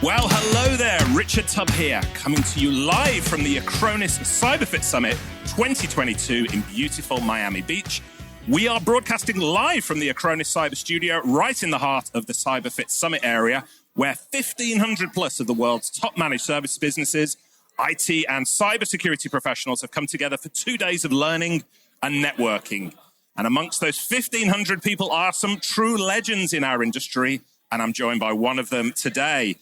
Well, hello there. Richard Tubb here, coming to you live from the Acronis CyberFit Summit 2022 in beautiful Miami Beach. We are broadcasting live from the Acronis Cyber Studio, right in the heart of the CyberFit Summit area, where 1,500 plus of the world's top managed service businesses, IT and cybersecurity professionals have come together for 2 days of learning and networking. And amongst those 1,500 people are some true legends in our industry, and I'm joined by one of them today.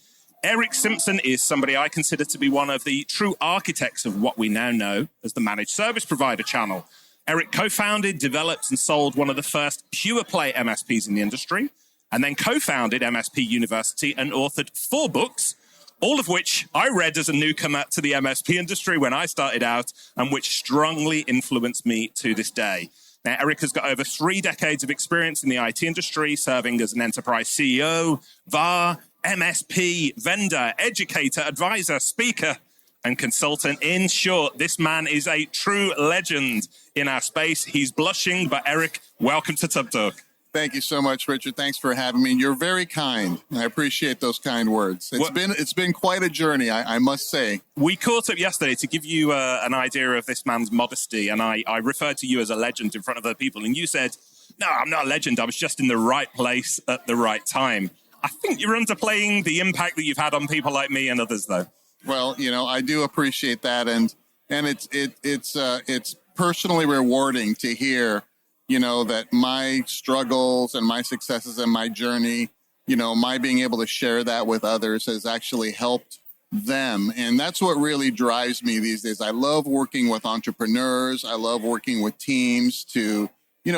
Erick Simpson is somebody I consider to be one of the true architects of what we now know as the Managed Service Provider channel. Erick co-founded, developed, and sold one of the first pureplay MSPs in the industry, and then co-founded MSP University and authored 4 books, all of which I read as a newcomer to the MSP industry when I started out, and which strongly influenced me to this day. Now, Erick has got over 3 decades of experience in the IT industry, serving as an enterprise CEO, VAR, MSP, vendor, educator, advisor, speaker, and consultant. In short, this man is a true legend in our space. He's blushing, but Erick, welcome to Tubb Talk. Thank you so much, Richard. Thanks for having me. You're very kind. I appreciate those kind words. It's been quite a journey, I must say. We caught up yesterday to give you an idea of this man's modesty, and I referred to you as a legend in front of other people, and you said, "No, I'm not a legend. I was just in the right place at the right time." I think you're underplaying the impact that you've had on people like me and others, though. Well, I do appreciate that, and it's personally rewarding to hear, that my struggles and my successes and my journey, my being able to share that with others has actually helped them, and that's what really drives me these days. I love working with entrepreneurs. I love working with teams to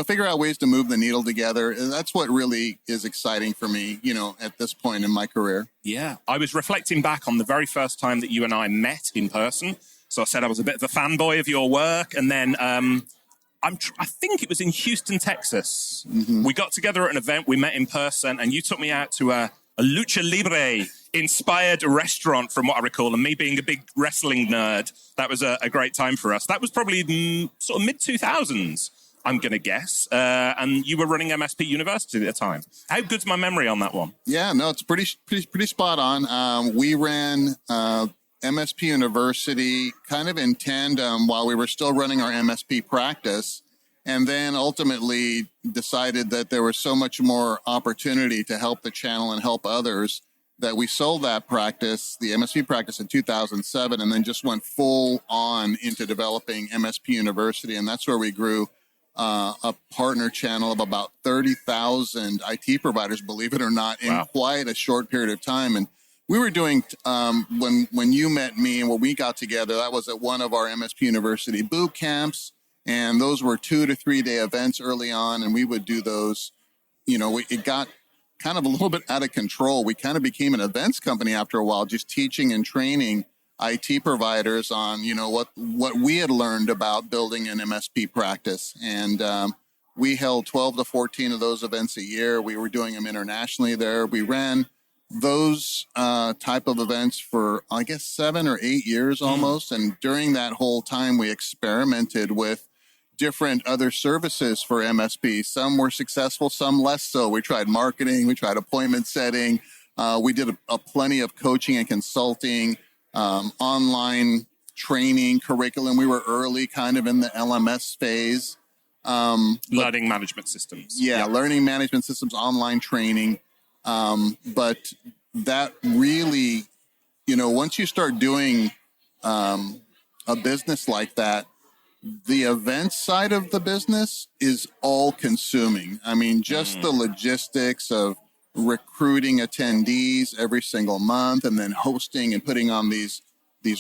figure out ways to move the needle together. And that's what really is exciting for me, at this point in my career. Yeah. I was reflecting back on the very first time that you and I met in person. So I said I was a bit of a fanboy of your work. And then I think it was in Houston, Texas. Mm-hmm. We got together at an event. We met in person, and you took me out to a Lucha Libre inspired restaurant, from what I recall. And me being a big wrestling nerd, that was a great time for us. That was probably sort of mid-2000s. I'm going to guess. And you were running MSP University at the time. How good's my memory on that one? Yeah, no, it's pretty spot on. We ran MSP University kind of in tandem while we were still running our MSP practice, and then ultimately decided that there was so much more opportunity to help the channel and help others that we sold that practice, the MSP practice, in 2007, and then just went full on into developing MSP University. And that's where we grew a partner channel of about 30,000 IT providers, believe it or not, in quite a short period of time. And we were doing, when you met me and when we got together, that was at one of our MSP University boot camps. And those were 2 to 3 day events early on. And we would do those, it got kind of a little bit out of control. We kind of became an events company after a while, just teaching and training IT providers on, what we had learned about building an MSP practice. And we held 12 to 14 of those events a year. We were doing them internationally there. We ran those type of events for, I guess, 7 or 8 years almost. And during that whole time, we experimented with different other services for MSP. Some were successful, some less so. We tried marketing, we tried appointment setting. We did a plenty of coaching and consulting, online training, curriculum. We were early kind of in the LMS phase. Learning management systems. Yeah, learning management systems, online training. But that really, once you start doing a business like that, the event side of the business is all consuming. I mean, just the logistics of recruiting attendees every single month and then hosting and putting on these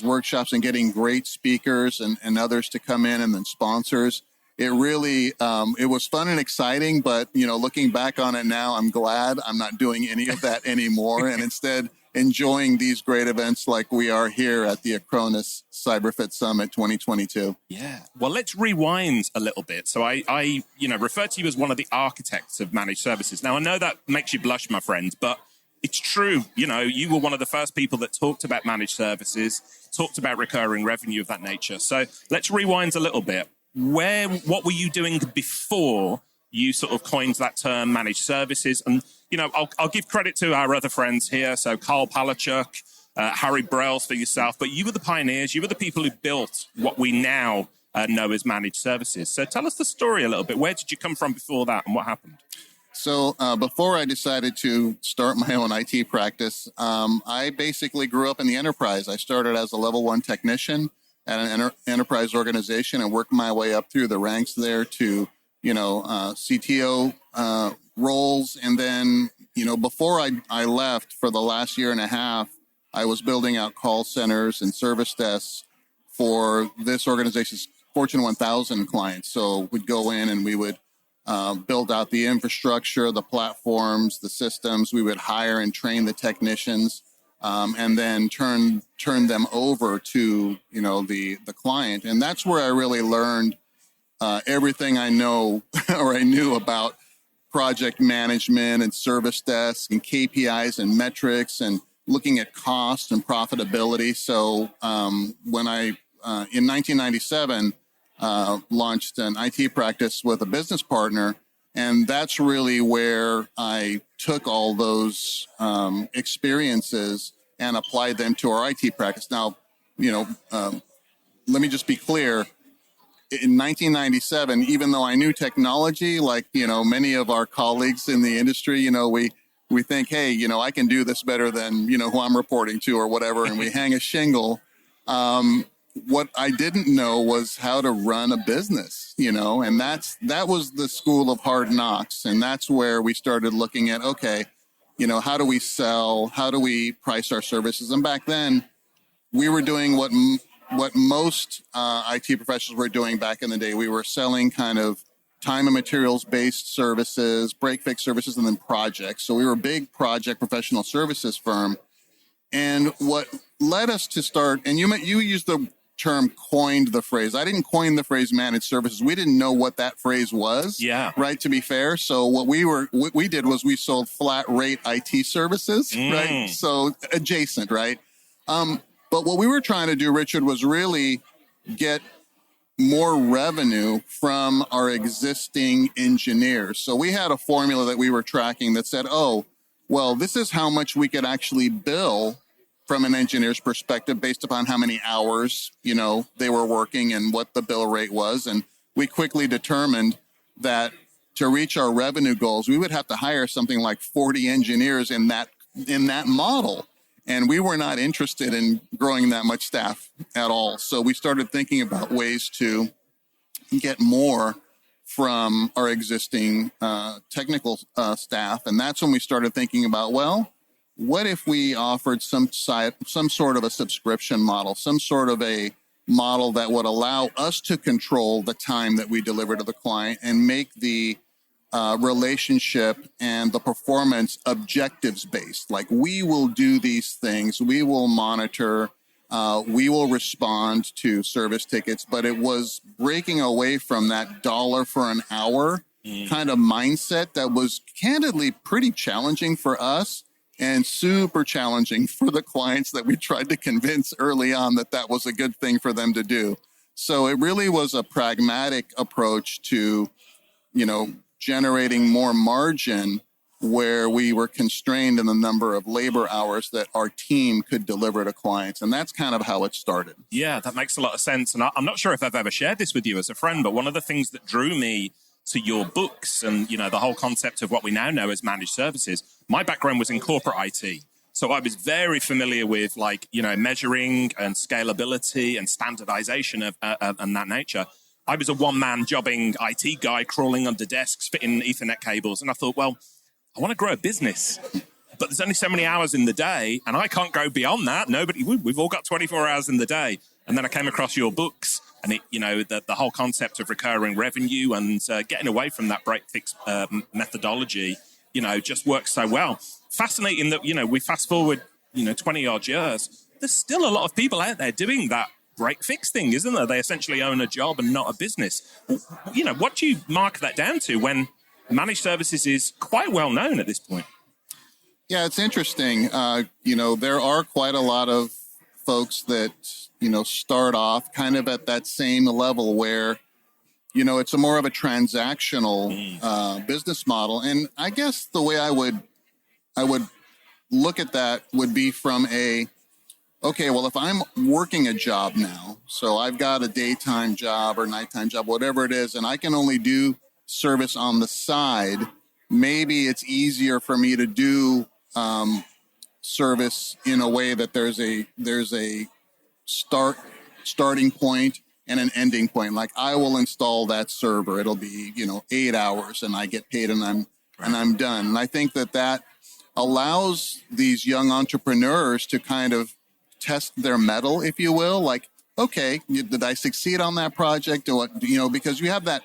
workshops and getting great speakers and others to come in, and then sponsors. It really, it was fun and exciting, but, looking back on it now, I'm glad I'm not doing any of that anymore, and instead enjoying these great events like we are here at the Acronis CyberFit Summit 2022. Yeah. Well, let's rewind a little bit. So I refer to you as one of the architects of managed services. Now, I know that makes you blush, my friend, but it's true. You were one of the first people that talked about managed services, talked about recurring revenue of that nature. So let's rewind a little bit. What were you doing before you sort of coined that term managed services? And I'll give credit to our other friends here. So Carl Palachuk, Harry Brels for yourself, but you were the pioneers. You were the people who built what we now know as managed services. So tell us the story a little bit. Where did you come from before that, and what happened? So before I decided to start my own IT practice, I basically grew up in the enterprise. I started as a level 1 technician at an enterprise organization and worked my way up through the ranks there to, CTO roles. And then, before I left for the last year and a half, I was building out call centers and service desks for this organization's Fortune 1000 clients. So we'd go in and we would build out the infrastructure, the platforms, the systems. We would hire and train the technicians, and then turn them over to the client. And that's where I really learned everything I know or I knew about project management and service desks and KPIs and metrics and looking at cost and profitability. So when I in 1997 launched an IT practice with a business partner. And that's really where I took all those experiences and applied them to our IT practice. Now, let me just be clear. In 1997, even though I knew technology, like, many of our colleagues in the industry, we think, hey, I can do this better than, who I'm reporting to or whatever. And we hang a shingle. What I didn't know was how to run a business, and that was the school of hard knocks. And that's where we started looking at, okay, how do we sell? How do we price our services? And back then we were doing what most IT professionals were doing back in the day. We were selling kind of time and materials based services, break fix services, and then projects. So we were a big project professional services firm. And what led us to start, and you used the term coined the phrase. I didn't coin the phrase managed services. We didn't know what that phrase was. Yeah. Right. To be fair. So what we did was we sold flat rate IT services. Right. So adjacent. Right. But what we were trying to do, Richard, was really get more revenue from our existing engineers. So we had a formula that we were tracking that said, oh, well, this is how much we could actually bill from an engineer's perspective based upon how many hours, they were working and what the bill rate was. And we quickly determined that to reach our revenue goals, we would have to hire something like 40 engineers in that model. And we were not interested in growing that much staff at all. So we started thinking about ways to get more from our existing technical staff. And that's when we started thinking about, well, what if we offered some sort of a subscription model, some sort of a model that would allow us to control the time that we deliver to the client and make the relationship and the performance objectives based. Like, we will do these things, we will monitor, we will respond to service tickets, but it was breaking away from that dollar for an hour kind of mindset that was candidly pretty challenging for us and super challenging for the clients that we tried to convince early on that was a good thing for them to do. So it really was a pragmatic approach to, generating more margin where we were constrained in the number of labor hours that our team could deliver to clients. And that's kind of how it started. Yeah, that makes a lot of sense. And I'm not sure if I've ever shared this with you as a friend, but one of the things that drew me to your books and, the whole concept of what we now know as managed services, my background was in corporate IT. So I was very familiar with measuring and scalability and standardization of and that nature. I was a one-man jobbing IT guy crawling under desks, fitting Ethernet cables. And I thought, well, I want to grow a business, but there's only so many hours in the day and I can't go beyond that. We've all got 24 hours in the day. And then I came across your books and the whole concept of recurring revenue and getting away from that break fix methodology, just works so well. Fascinating that, we fast forward, 20 odd years. There's still a lot of people out there doing that break fix thing, isn't there? They essentially own a job and not a business. What do you mark that down to when managed services is quite well known at this point? Yeah, it's interesting. There are quite a lot of folks that, start off kind of at that same level where, it's a more of a transactional business model. And I guess the way I would I would look at that would be from okay, well, if I'm working a job now, so I've got a daytime job or nighttime job, whatever it is, and I can only do service on the side, maybe it's easier for me to do service in a way that there's a starting point and an ending point. Like I will install that server. It'll be, 8 hours and I get paid and I'm done. And I think that allows these young entrepreneurs to kind of test their mettle, if you will. Like, okay, did I succeed on that project? Or because you have that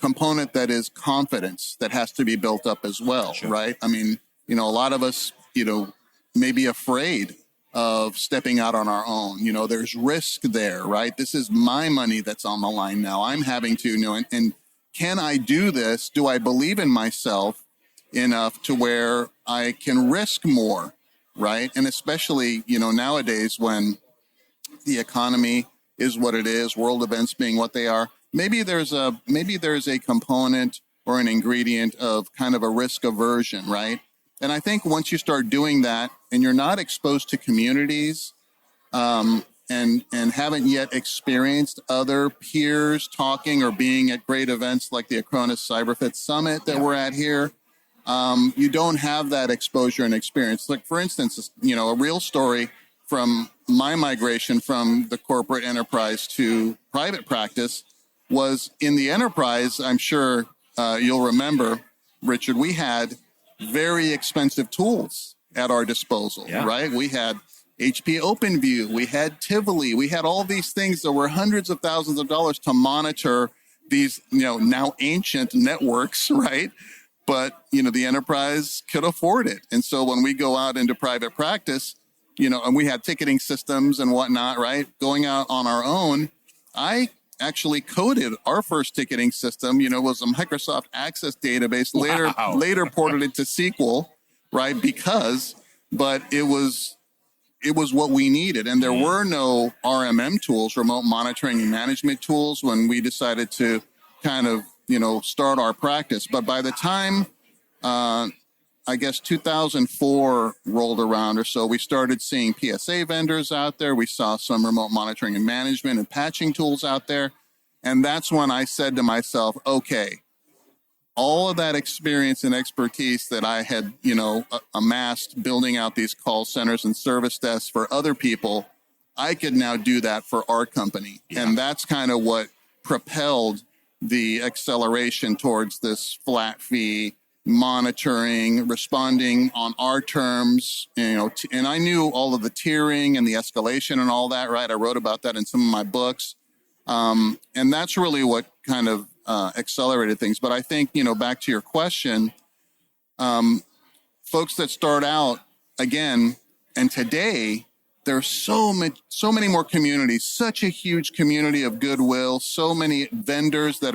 component that is confidence that has to be built up as well, sure. Right? I mean, a lot of us, may be afraid of stepping out on our own. There's risk there, right? This is my money that's on the line now. I'm having to, and can I do this? Do I believe in myself enough to where I can risk more, right? And especially, nowadays when the economy is what it is, world events being what they are, maybe there's a component or an ingredient of kind of a risk aversion, right? And I think once you start doing that and you're not exposed to communities and haven't yet experienced other peers talking or being at great events like the Acronis CyberFit Summit that we're at here, you don't have that exposure and experience. Like, for instance, a real story from my migration from the corporate enterprise to private practice was in the enterprise. I'm sure you'll remember, Richard, we had very expensive tools at our disposal, right? We had HP OpenView, we had Tivoli, we had all these things that were hundreds of thousands of dollars to monitor these, now ancient networks, right? But, the enterprise could afford it. And so when we go out into private practice, and we had ticketing systems and whatnot, right? Going out on our own, I actually coded our first ticketing system, was a Microsoft Access database, later ported it to SQL, right? But it was what we needed. And there were no RMM tools, remote monitoring and management tools, when we decided to kind of, start our practice. But by the time, I guess 2004 rolled around or so, we started seeing PSA vendors out there. We saw some remote monitoring and management and patching tools out there. And that's when I said to myself, okay, all of that experience and expertise that I had, amassed building out these call centers and service desks for other people, I could now do that for our company. Yeah. And that's kind of what propelled the acceleration towards this flat fee monitoring, responding on our terms, and I knew all of the tiering and the escalation and all that, right? I wrote about that in some of my books. And that's really what kind of accelerated things. But I think, back to your question, folks that start out again, and today there's so many more communities, such a huge community of goodwill, so many vendors that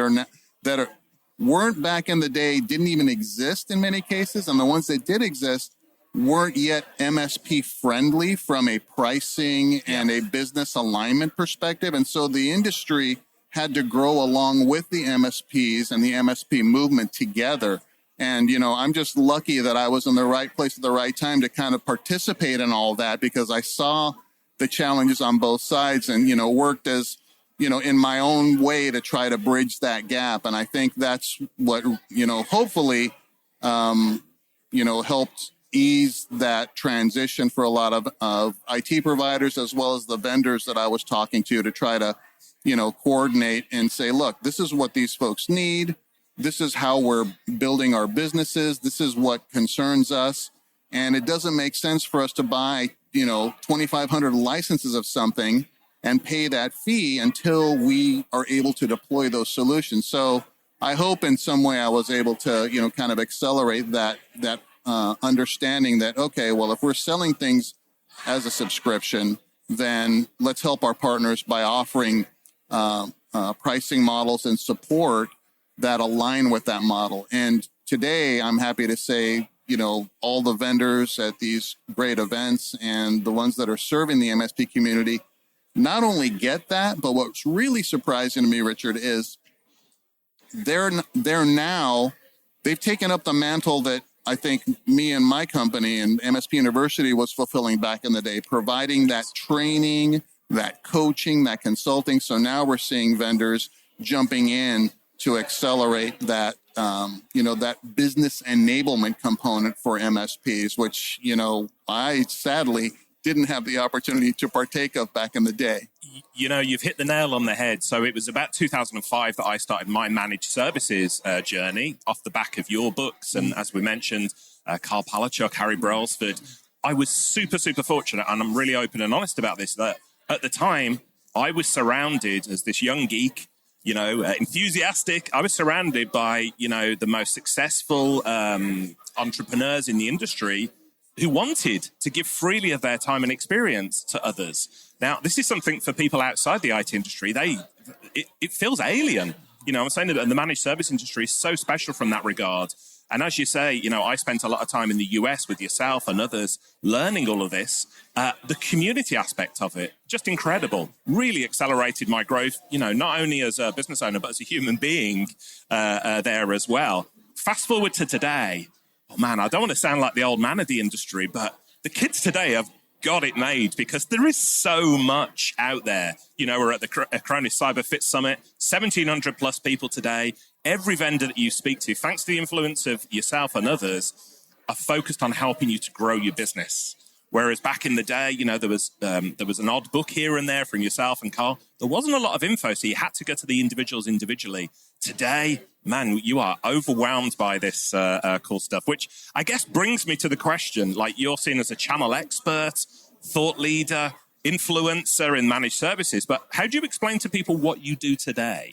weren't back in the day, didn't even exist in many cases. And the ones that did exist weren't yet MSP friendly from a pricing and a business alignment perspective. And so the industry had to grow along with the MSPs and the MSP movement together. And, I'm just lucky that I was in the right place at the right time to kind of participate in all that, because I saw the challenges on both sides and, worked as, in my own way to try to bridge that gap. And I think that's what, hopefully, helped ease that transition for a lot of IT providers, as well as the vendors that I was talking to try to, coordinate and say, look, this is what these folks need. This is how we're building our businesses. This is what concerns us. And it doesn't make sense for us to buy, 2,500 licenses of something and pay that fee until we are able to deploy those solutions. So I hope in some way I was able to, kind of accelerate that understanding that, okay, well, if we're selling things as a subscription, then let's help our partners by offering pricing models and support that align with that model. And today, I'm happy to say, all the vendors at these great events and the ones that are serving the MSP community not only get that, but what's really surprising to me, Richard, is they've taken up the mantle that I think me and my company and MSP University was fulfilling back in the day, providing that training, that coaching, that consulting. So now we're seeing vendors jumping in to accelerate that, that business enablement component for MSPs, which, I sadly didn't have the opportunity to partake of back in the day. You've hit the nail on the head. So it was about 2005 that I started my managed services journey off the back of your books. And as we mentioned, Carl Palachuk, Harry Brailsford. I was super, super fortunate, and I'm really open and honest about this, that at the time I was surrounded as this young geek, enthusiastic. I was surrounded by, the most successful entrepreneurs in the industry who wanted to give freely of their time and experience to others. Now, this is something for people outside the IT industry. It feels alien. I'm saying that the managed service industry is so special from that regard. And as you say, I spent a lot of time in the US with yourself and others learning all of this. The community aspect of it, just incredible. Really accelerated my growth, not only as a business owner, but as a human being there as well. Fast forward to today. Oh man, I don't want to sound like the old man of the industry, but the kids today have got it made because there is so much out there. We're at the Acronis Cyber Fit Summit, 1,700 plus people today. Every vendor that you speak to, thanks to the influence of yourself and others, are focused on helping you to grow your business. Whereas back in the day, there was an odd book here and there from yourself and Carl. There wasn't a lot of info, so you had to go to the individuals individually. Today, man, you are overwhelmed by this cool stuff, which I guess brings me to the question, like you're seen as a channel expert, thought leader, influencer in managed services, but how do you explain to people what you do today?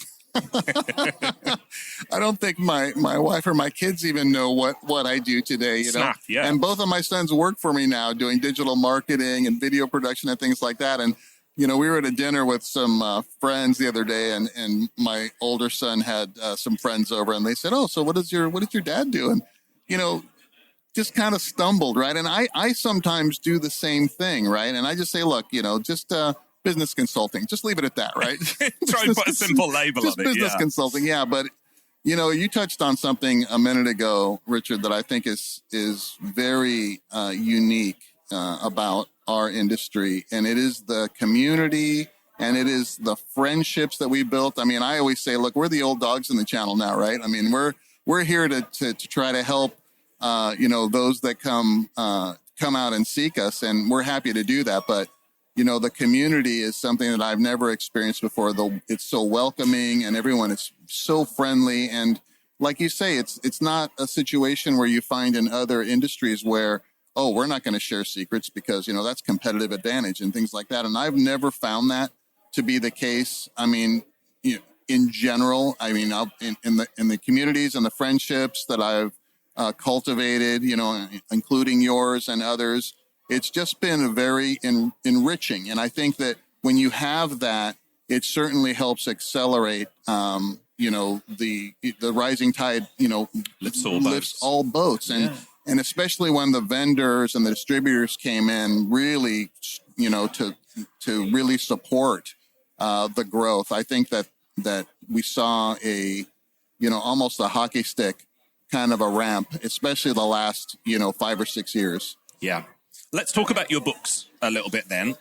I don't think my wife or my kids even know what I do today, Snap, yeah. And both of my sons work for me now doing digital marketing and video production and things like that. And, we were at a dinner with some friends the other day and my older son had some friends over and they said, oh, so what does your dad do? And, just kind of stumbled, right? And I sometimes do the same thing, right? And I just say, look, just business consulting. Just leave it at that, right? Try and put a simple label on it. Business consulting, yeah. But, you touched on something a minute ago, Richard, that I think is very unique about our industry. And it is the community and it is the friendships that we built. I mean, I always say, look, we're the old dogs in the channel now, right? I mean, we're here to try to help, those that come out and seek us. And we're happy to do that. But the community is something that I've never experienced before. Though it's so welcoming and everyone is so friendly. And like you say, it's not a situation where you find in other industries where, oh, we're not going to share secrets because, that's competitive advantage and things like that. And I've never found that to be the case. I mean, in general, I mean, in the communities and the friendships that I've cultivated, including yours and others, it's just been very enriching. And I think that when you have that, it certainly helps accelerate, the rising tide, lifts all boats. And especially when the vendors and the distributors came in really, to really support the growth. I think that we saw almost a hockey stick kind of a ramp, especially the last, 5 or 6 years. Yeah. Let's talk about your books a little bit then.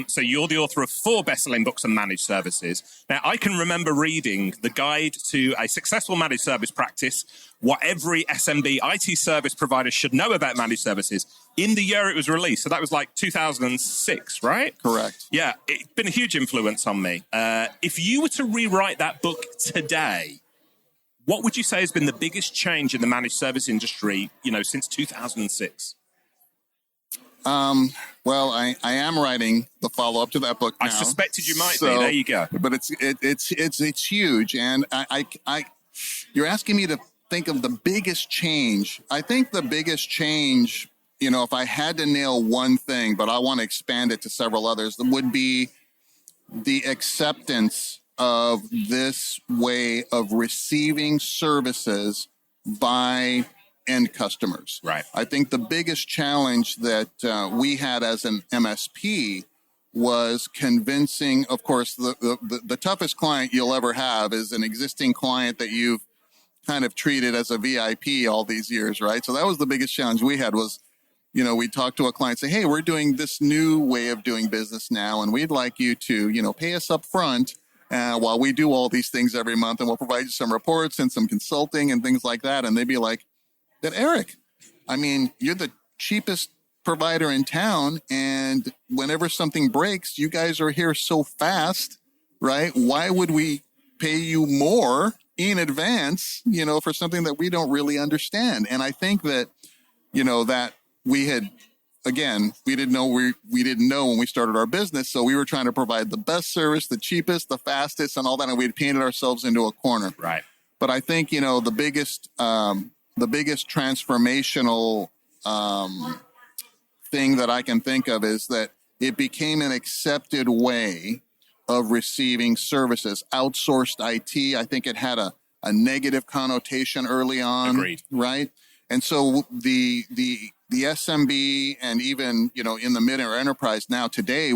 So you're the author of 4 best-selling books on managed services. Now, I can remember reading The Guide to a Successful Managed Service Practice, What Every SMB IT Service Provider Should Know About Managed Services, in the year it was released. So that was like 2006, right? Correct. Yeah, it's been a huge influence on me. If you were to rewrite that book today, what would you say has been the biggest change in the managed service industry, since 2006? Well, I am writing the follow-up to that book now. I suspected you might be. There you go. But it's huge, and I you're asking me to think of the biggest change. I think the biggest change, if I had to nail one thing, but I want to expand it to several others, would be the acceptance of this way of receiving services by end customers. Right. I think the biggest challenge that we had as an MSP was convincing, of course, the toughest client you'll ever have is an existing client that you've kind of treated as a VIP all these years, right? So that was the biggest challenge we had was, we talk to a client, say, hey, we're doing this new way of doing business now, and we'd like you to, pay us up front while we do all these things every month, and we'll provide you some reports and some consulting and things like that. And they'd be like, but Eric, I mean, you're the cheapest provider in town, and whenever something breaks, you guys are here so fast, right? Why would we pay you more in advance, for something that we don't really understand? And I think that, that we had, again, we didn't know when we started our business. So we were trying to provide the best service, the cheapest, the fastest, and all that. And we had painted ourselves into a corner. Right. But I think, the biggest transformational thing that I can think of is that it became an accepted way of receiving services. Outsourced IT, I think it had a negative connotation early on. Agreed. Right? And so the SMB and even, in the mid or enterprise now today,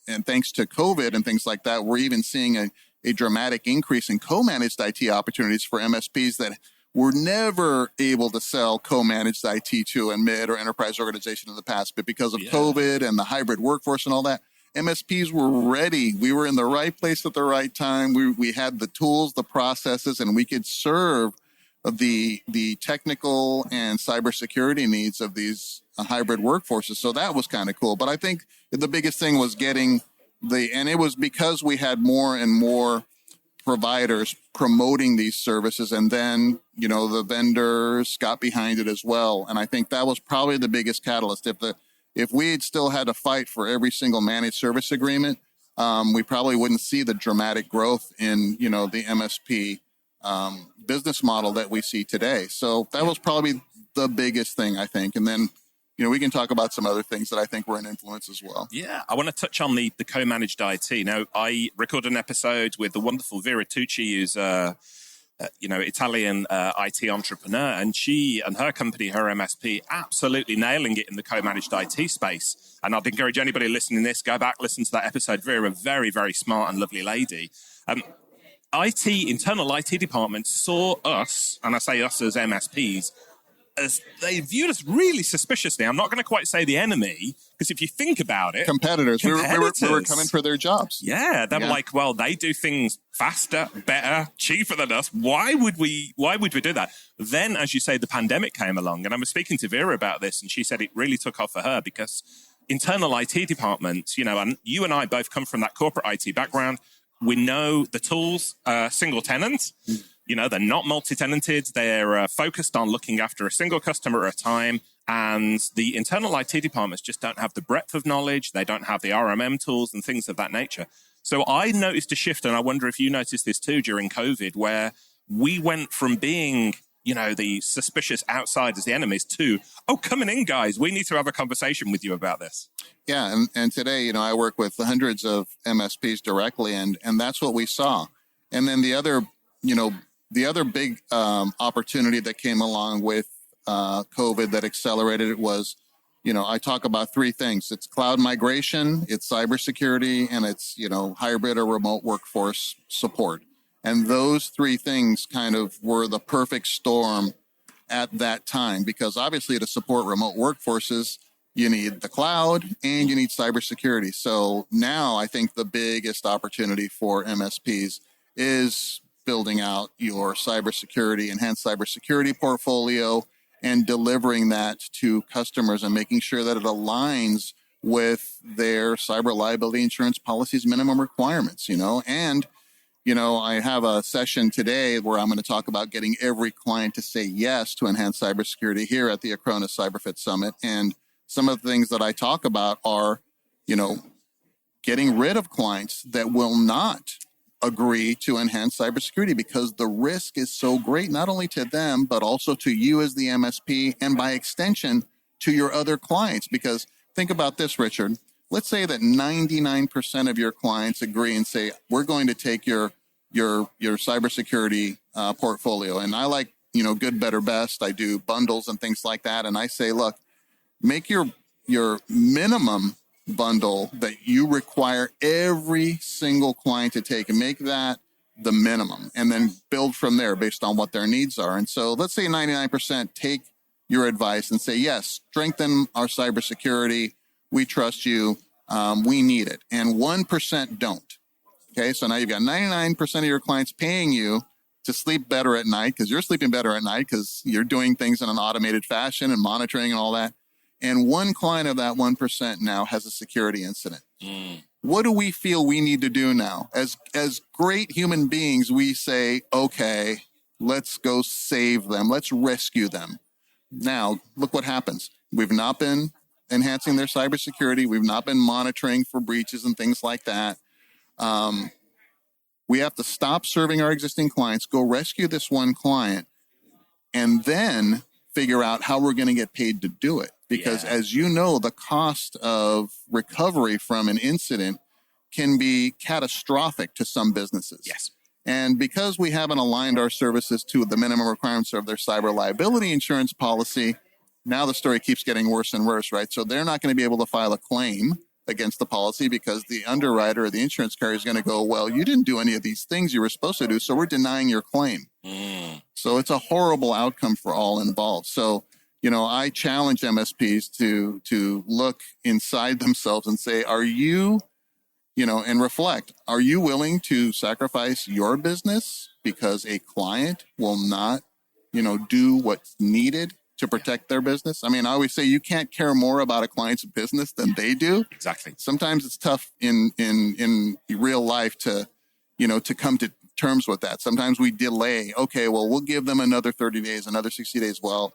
and thanks to COVID and things like that, we're even seeing a dramatic increase in co-managed IT opportunities for MSPs that were never able to sell co-managed IT to a mid or enterprise organization in the past. But because of COVID and the hybrid workforce and all that, MSPs were ready. We were in the right place at the right time. We had the tools, the processes, and we could serve the technical and cybersecurity needs of these hybrid workforces. So that was kind of cool. But I think the biggest thing was and it was because we had more and more providers promoting these services, and then, the vendors got behind it as well. And I think that was probably the biggest catalyst. If we had still had to fight for every single managed service agreement, we probably wouldn't see the dramatic growth in, the MSP business model that we see today. So that was probably the biggest thing, I think. And then, we can talk about some other things that I think were an influence as well. Yeah, I want to touch on the co-managed IT. Now, I recorded an episode with the wonderful Vera Tucci, who's Italian IT entrepreneur, and she and her company, her MSP, absolutely nailing it in the co-managed IT space. And I'd encourage anybody listening to this, go back, listen to that episode. Vera, very, very smart and lovely lady. Internal IT departments saw us, and I say us as MSPs, as they viewed us really suspiciously. I'm not going to quite say the enemy, because if you think about it... Competitors. We were coming for their jobs. Yeah, they were like, well, they do things faster, better, cheaper than us. Why would we do that? Then, as you say, the pandemic came along, and I was speaking to Vera about this, and she said it really took off for her because internal IT departments, and you and I both come from that corporate IT background. We know the tools, single tenant. They're not multi-tenanted. They're focused on looking after a single customer at a time. And the internal IT departments just don't have the breadth of knowledge. They don't have the RMM tools and things of that nature. So I noticed a shift, and I wonder if you noticed this too during COVID, where we went from being, the suspicious outsiders, the enemies, to, coming in, guys, we need to have a conversation with you about this. Yeah, and today, I work with hundreds of MSPs directly, and that's what we saw. And then the other big opportunity that came along with COVID that accelerated it was, I talk about three things. It's cloud migration, it's cybersecurity, and it's, hybrid or remote workforce support. And those three things kind of were the perfect storm at that time, because obviously to support remote workforces, you need the cloud and you need cybersecurity. So now I think the biggest opportunity for MSPs is building out your cybersecurity, enhanced cybersecurity portfolio, and delivering that to customers and making sure that it aligns with their cyber liability insurance policy's minimum requirements, And, I have a session today where I'm going to talk about getting every client to say yes to enhanced cybersecurity here at the Acronis CyberFit Summit. And some of the things that I talk about are, getting rid of clients that will not agree to enhance cybersecurity because the risk is so great, not only to them, but also to you as the MSP and by extension to your other clients. Because think about this, Richard. Let's say that 99% of your clients agree and say, we're going to take your cybersecurity portfolio. And I like, good, better, best. I do bundles and things like that. And I say, look, make your minimum bundle that you require every single client to take, and make that the minimum and then build from there based on what their needs are. And so let's say 99% take your advice and say, yes, strengthen our cybersecurity. We trust you. We need it. And 1% don't. Okay. So now you've got 99% of your clients paying you to sleep better at night because you're sleeping better at night because you're doing things in an automated fashion and monitoring and all that. And one client of that 1% now has a security incident. What do we feel we need to do now? As great human beings, we say, okay, let's go save them. Let's rescue them. Now, look what happens. We've not been enhancing their cybersecurity. We've not been monitoring for breaches and things like that. We have to stop serving our existing clients, go rescue this one client, and then figure out how we're going to get paid to do it. Because as you know, the cost of recovery from an incident can be catastrophic to some businesses. Yes. And because we haven't aligned our services to the minimum requirements of their cyber liability insurance policy, now the story keeps getting worse and worse, right? So they're not going to be able to file a claim against the policy because the underwriter or the insurance carrier is going to go, well, you didn't do any of these things you were supposed to do, so we're denying your claim. So it's a horrible outcome for all involved. So, I challenge MSPs to look inside themselves and say, are you, and reflect, are you willing to sacrifice your business because a client will not, do what's needed to protect their business? I mean, I always say you can't care more about a client's business than they do. Exactly. Sometimes it's tough in real life to come to terms with that. Sometimes we delay. Okay, well, we'll give them another 30 days, another 60 days. Well,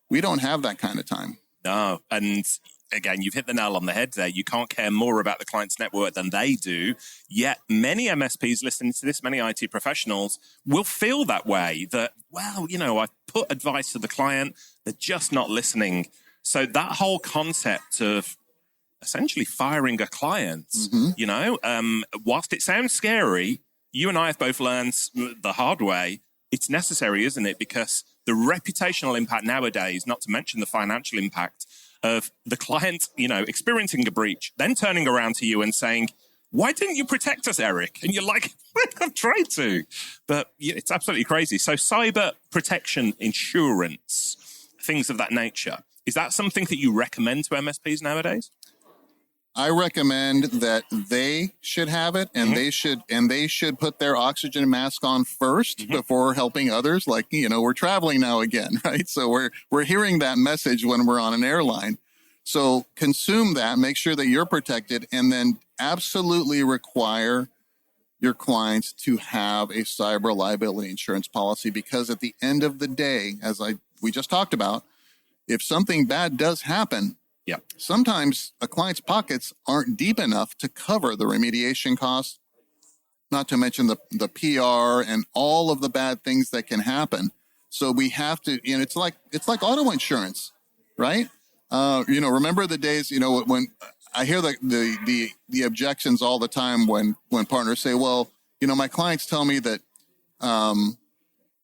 we don't have that kind of time. No. And again, you've hit the nail on the head there. You can't care more about the client's network than they do. Yet many MSPs listening to this, many IT professionals will feel that way, that, well, I put advice to the client, they're just not listening. So that whole concept of essentially firing a client, whilst it sounds scary, you and I have both learned the hard way, it's necessary, isn't it? Because the reputational impact nowadays, not to mention the financial impact of the client, experiencing a breach, then turning around to you and saying, why didn't you protect us, Eric? And you're like, I've tried to. But it's absolutely crazy. So cyber protection insurance, things of that nature, is that something that you recommend to MSPs nowadays? I recommend that they should have it, and they should put their oxygen mask on first before helping others. Like, we're traveling now again, right? So we're hearing that message when we're on an airline. So consume that, make sure that you're protected, and then absolutely require your clients to have a cyber liability insurance policy, because at the end of the day, we just talked about, if something bad does happen, sometimes a client's pockets aren't deep enough to cover the remediation costs, not to mention the PR and all of the bad things that can happen. So we have to, it's like auto insurance, right? Remember the days, when I hear the objections all the time when partners say, well, my clients tell me that,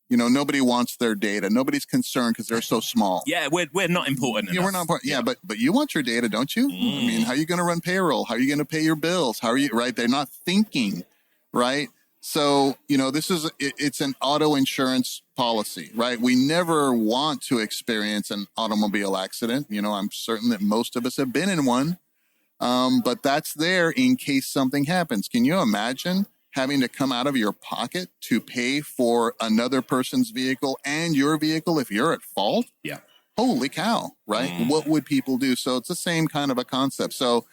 nobody wants their data. Nobody's concerned because they're so small. Yeah, we're not important enough. We're not important. Yeah, but you want your data, don't you? I mean, how are you going to run payroll? How are you going to pay your bills? How are you, right? They're not thinking, right? So, it's an auto insurance policy, right? We never want to experience an automobile accident. I'm certain that most of us have been in one, but that's there in case something happens. Can you imagine having to come out of your pocket to pay for another person's vehicle and your vehicle if you're at fault? Yeah. Holy cow, right? What would people do? So it's the same kind of a concept. So,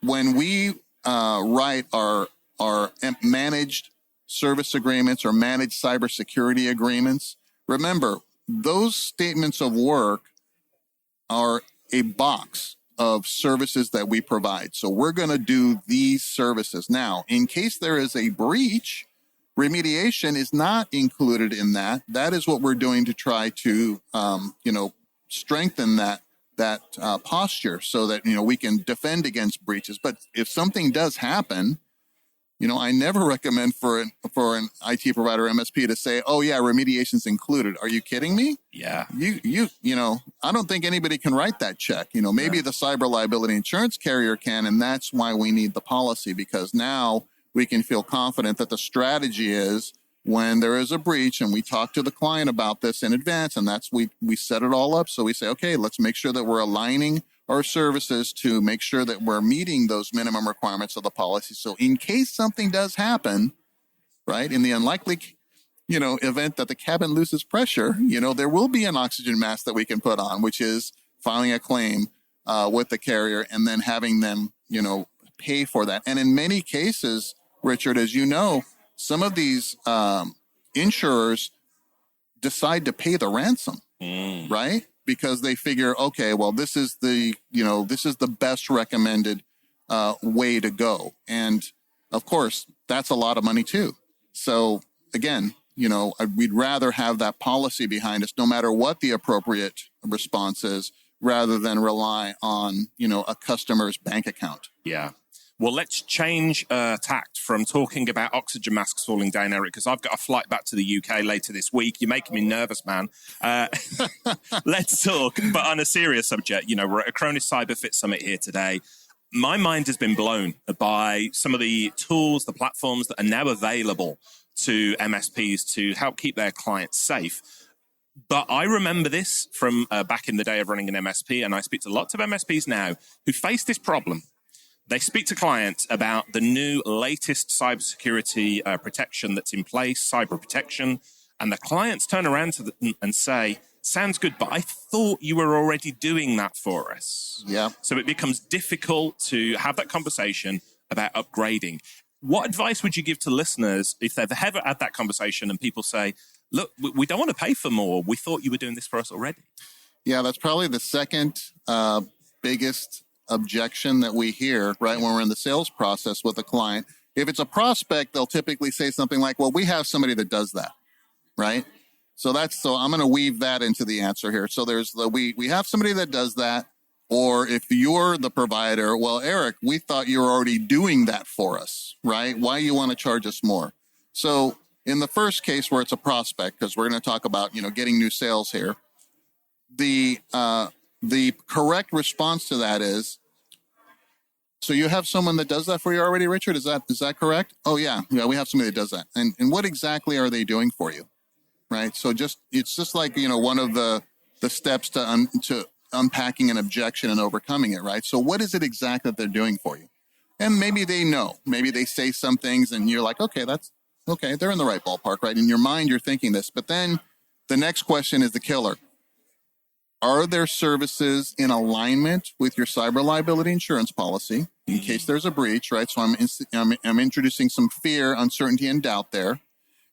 when we write our managed service agreements or managed cybersecurity agreements, remember, those statements of work are a box of services that we provide. So we're going to do these services. Now, in case there is a breach, remediation is not included in that. That is what we're doing to try to, strengthen that posture so that, we can defend against breaches. But if something does happen, I never recommend for an IT provider MSP to say, oh yeah, remediation's included. Are you kidding me? Yeah. I don't think anybody can write that check. Maybe the cyber liability insurance carrier can, and that's why we need the policy, because now we can feel confident that the strategy is when there is a breach, and we talk to the client about this in advance, and that's we set it all up. So we say, okay, let's make sure that we're aligning our services to make sure that we're meeting those minimum requirements of the policy. So in case something does happen, right, in the unlikely event that the cabin loses pressure, there will be an oxygen mask that we can put on, which is filing a claim with the carrier and then having them, pay for that. And in many cases, Richard, as you know, some of these insurers decide to pay the ransom, right? Because they figure, okay, well, this is the best recommended way to go. And of course, that's a lot of money too. So again, we'd rather have that policy behind us, no matter what the appropriate response is, rather than rely on, a customer's bank account. Yeah. Well, let's change tact from talking about oxygen masks falling down, Eric, because I've got a flight back to the UK later this week. You're making me nervous, man. Let's talk, but on a serious subject. We're at Acronis CyberFit Summit here today. My mind has been blown by some of the tools, the platforms that are now available to MSPs to help keep their clients safe. But I remember this from back in the day of running an MSP, and I speak to lots of MSPs now who face this problem. They speak to clients about the new latest cybersecurity protection that's in place, cyber protection, and the clients turn around to them and say, sounds good, but I thought you were already doing that for us. Yeah. So it becomes difficult to have that conversation about upgrading. What advice would you give to listeners if they've ever had that conversation and people say, look, we don't want to pay for more. We thought you were doing this for us already. Yeah, that's probably the second biggest objection that we hear, right, when we're in the sales process with a client. If it's a prospect, they'll typically say something like, well, we have somebody that does that, right? So I'm going to weave that into the answer here. So there's we have somebody that does that. Or if you're the provider, well, Eric, we thought you were already doing that for us, right? Why you want to charge us more? So in the first case where it's a prospect, because we're going to talk about, getting new sales here, the correct response to that is, so you have someone that does that for you already, Richard? Is that correct? Oh yeah, we have somebody that does that. And what exactly are they doing for you, right? So it's just like one of the steps to unpacking an objection and overcoming it, right? So what is it exactly that they're doing for you? And maybe they know, maybe they say some things, and you're like, okay, that's okay. They're in the right ballpark, right? In your mind, you're thinking this, but then the next question is the killer. Are their services in alignment with your cyber liability insurance policy in case there's a breach, right? So I'm introducing some fear, uncertainty, and doubt there.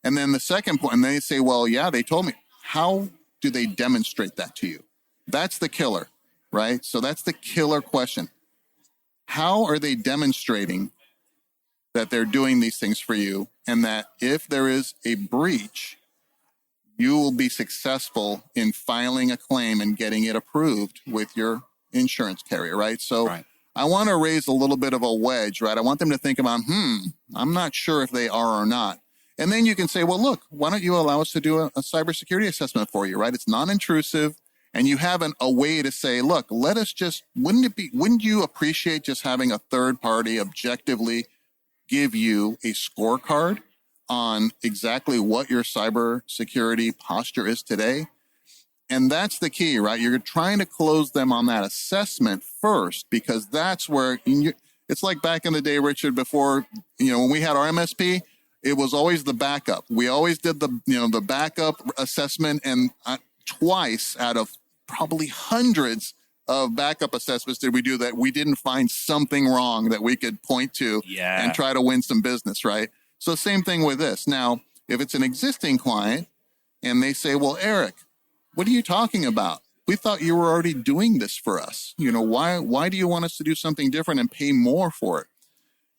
And then the second point, and they say, well, yeah, they told me. How do they demonstrate that to you? That's the killer, right? So that's the killer question. How are they demonstrating that they're doing these things for you, and that if there is a breach, you will be successful in filing a claim and getting it approved with your insurance carrier, right? So right. I want to raise a little bit of a wedge, right? I want them to think about, I'm not sure if they are or not. And then you can say, well, look, why don't you allow us to do a cybersecurity assessment for you, right? It's non-intrusive, and you have a way to say, look, wouldn't you appreciate just having a third party objectively give you a scorecard on exactly what your cybersecurity posture is today? And that's the key, right? You're trying to close them on that assessment first, because that's where it's like back in the day, Richard, before, when we had our MSP, it was always the backup. We always did the backup assessment, and twice out of probably hundreds of backup assessments did we do that. We didn't find something wrong that we could point to and try to win some business, right? So same thing with this. Now, if it's an existing client and they say, well, Eric, what are you talking about? We thought you were already doing this for us. Why do you want us to do something different and pay more for it?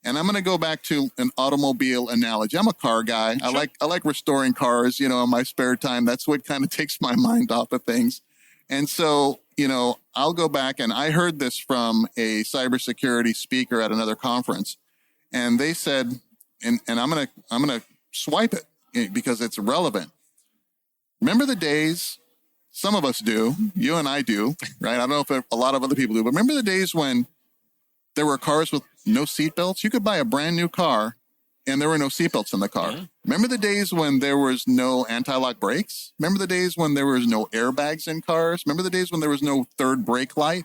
And I'm going to go back to an automobile analogy. I'm a car guy. Sure. I like restoring cars, in my spare time. That's what kind of takes my mind off of things. And so, I'll go back, and I heard this from a cybersecurity speaker at another conference, and they said, and I'm going to swipe it because it's relevant. Remember the days, some of us do, you and I do, right? I don't know if a lot of other people do, but remember the days when there were cars with no seatbelts? You could buy a brand new car and there were no seatbelts in the car. Remember the days when there was no anti-lock brakes? Remember the days when there was no airbags in cars? Remember the days when there was no third brake light?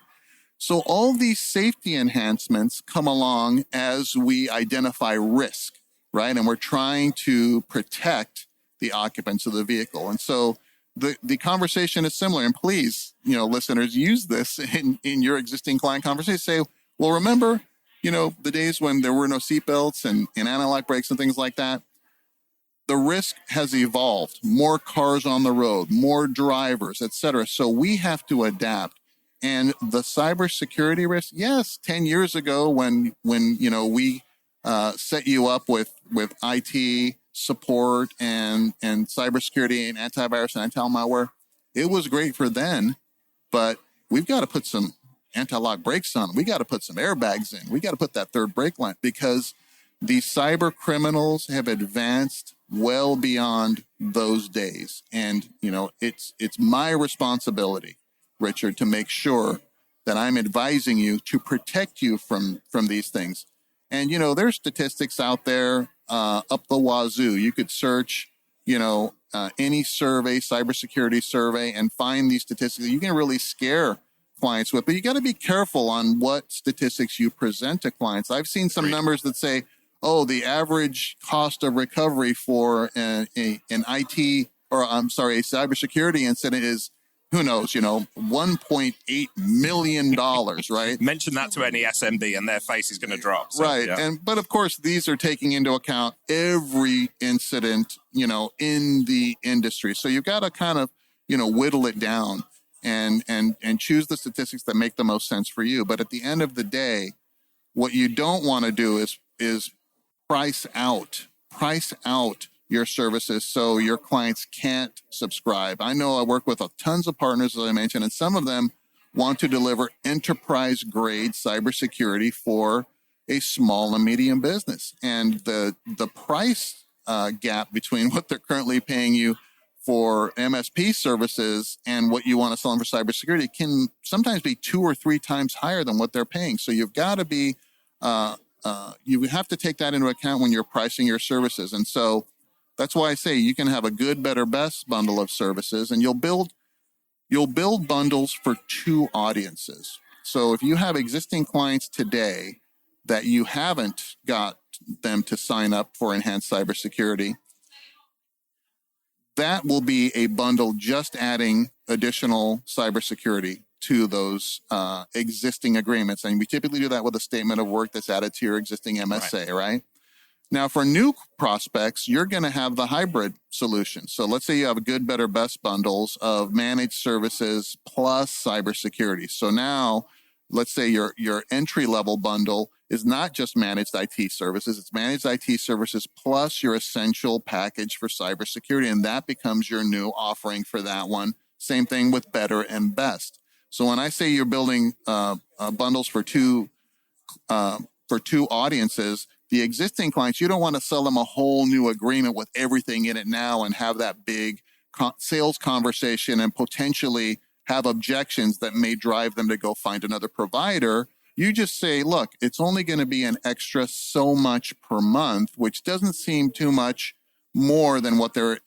So all these safety enhancements come along as we identify risk, right? And we're trying to protect the occupants of the vehicle. And so the conversation is similar. And please, listeners, use this in your existing client conversation. Say, well, remember, the days when there were no seatbelts and anti-lock brakes and things like that? The risk has evolved. More cars on the road, more drivers, et cetera. So we have to adapt. And the cybersecurity risk, yes, 10 years ago when we set you up with IT support and cybersecurity and antivirus and anti-malware, it was great for then, but we've got to put some anti-lock brakes on. We got to put some airbags in. We got to put that third brake light because these cyber criminals have advanced well beyond those days. And, it's my responsibility, Richard, to make sure that I'm advising you to protect you from these things. And, there's statistics out there up the wazoo. You could search, any survey, cybersecurity survey, and find these statistics. You can really scare clients with, but you got to be careful on what statistics you present to clients. I've seen some numbers that say, the average cost of recovery for a cybersecurity incident is, who knows, $1.8 million, right? Mention that to any SMB and their face is going to drop. So, right. Yeah. But of course, these are taking into account every incident, in the industry. So you've got to kind of, whittle it down and choose the statistics that make the most sense for you. But at the end of the day, what you don't want to do is price out your services so your clients can't subscribe. I know I work with tons of partners, as I mentioned, and some of them want to deliver enterprise-grade cybersecurity for a small and medium business. And the price gap between what they're currently paying you for MSP services and what you want to sell them for cybersecurity can sometimes be 2 or 3 times higher than what they're paying. So you've got to be, you have to take that into account when you're pricing your services. And so that's why I say you can have a good, better, best bundle of services, and you'll build bundles for 2 audiences. So if you have existing clients today that you haven't got them to sign up for enhanced cybersecurity, that will be a bundle just adding additional cybersecurity to those existing agreements. And we typically do that with a statement of work that's added to your existing MSA, right? Now, for new prospects, you're going to have the hybrid solution. So let's say you have a good, better, best bundles of managed services plus cybersecurity. So now, let's say your entry-level bundle is not just managed IT services. It's managed IT services plus your essential package for cybersecurity, and that becomes your new offering for that one. Same thing with better and best. So when I say you're building bundles for two audiences, the existing clients, you don't want to sell them a whole new agreement with everything in it now and have that big sales conversation and potentially have objections that may drive them to go find another provider. You just say, look, it's only going to be an extra so much per month, which doesn't seem too much more than what they're,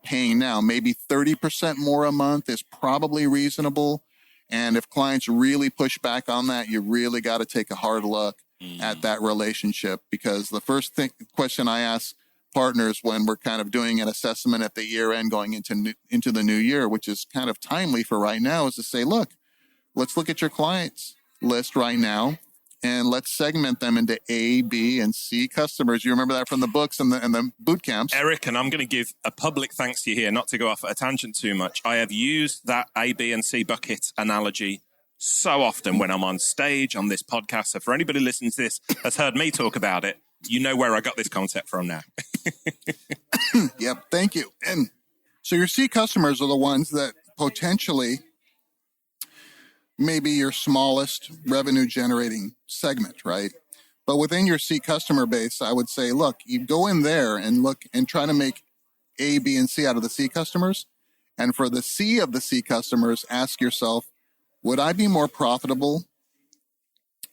paying now. Maybe 30% more a month is probably reasonable. And if clients really push back on that, you really got to take a hard look at that relationship, because the first question I ask partners when we're kind of doing an assessment at the year end going into the new year, which is kind of timely for right now, is to say, look, let's look at your clients list right now and let's segment them into A, B, and C customers. You remember that from the books and the boot camps. Eric, and I'm going to give a public thanks to you here, not to go off at a tangent too much. I have used that A, B, and C bucket analogy so often when I'm on stage on this podcast. So for anybody listening to this that's heard me talk about it, you know where I got this concept from now. Yep, thank you. And so your C customers are the ones that potentially maybe your smallest revenue generating segment, right? But within your C customer base, I would say, look, you go in there and look and try to make A, B, and C out of the C customers. And for the C of the C customers, ask yourself, would I be more profitable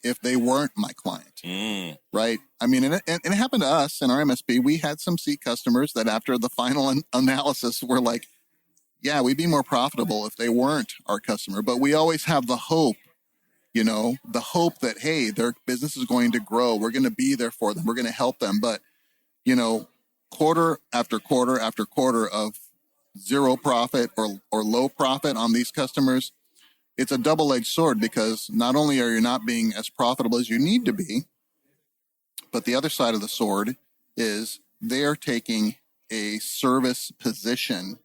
if they weren't my client, right? I mean, and it happened to us in our MSP. We had some C customers that after the final analysis were like, yeah, we'd be more profitable if they weren't our customer. But we always have the hope, the hope that, hey, their business is going to grow. We're going to be there for them. We're going to help them. But, quarter after quarter after quarter of zero profit or low profit on these customers, it's a double-edged sword, because not only are you not being as profitable as you need to be, but the other side of the sword is they're taking a service position